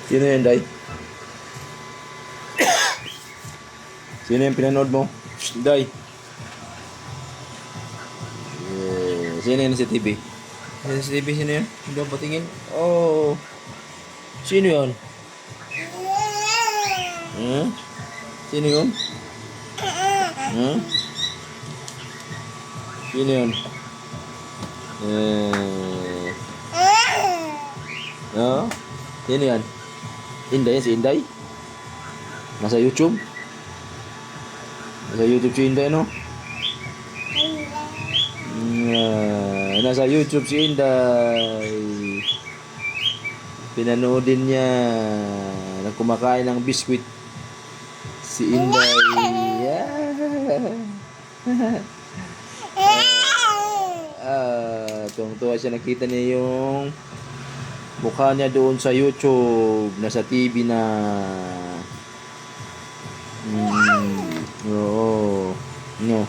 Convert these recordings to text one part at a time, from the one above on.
Sino yan, Day? Sino yung pinanood mo? Shh, Day. Sino yan sa TV? Sino sa TV? Sino yan? Hindi ako patingin. Oh. Sino yun? Hmm? Sino yun? Hmm? Sino yun? No? Sino yan? Inday yan, si Inday? Nasa YouTube? Nasa YouTube si Inday, no? Nasa YouTube si Inday. Pinanoodin niya na kumakain ng biskwit si Inday. Tuwang-tuwa siya, nakita niya yung mukha niya doon sa YouTube, nasa TV na. Oo. No.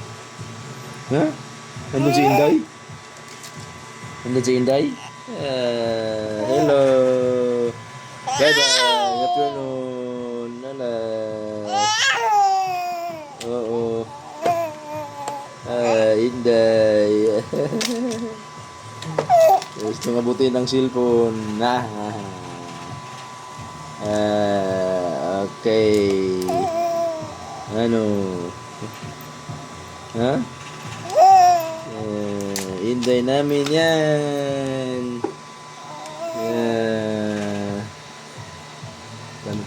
Ha? Nandun si Inday? Nandun si Inday? Hello. Bye-bye. Good afternoon. Nala. Oo. Inday. Gusto mabuti ng cellphone. Okay. Ano? Ha? Inday namin yan.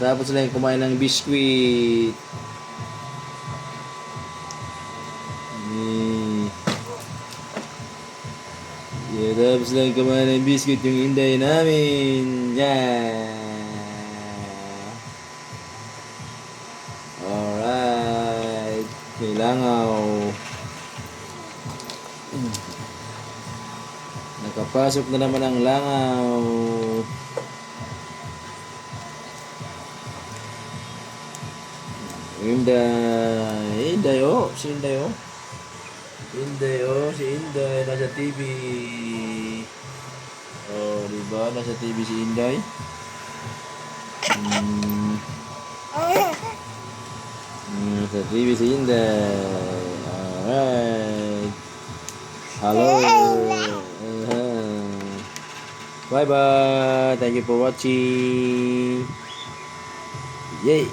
Tapos lang kumain ng biskwit. Tapos lang kumain ng biskwit yung Inday namin. Alright. May langaw. Nakapasok na naman ang langaw. Inday, oh. Si Inday, oh. Inday, oh. Si Inday. Nasa TV. Oh, diba? Nasa TV si Inday. Nasa TV si Inday. Alright. Hello. Bye-bye. Thank you for watching. Yay.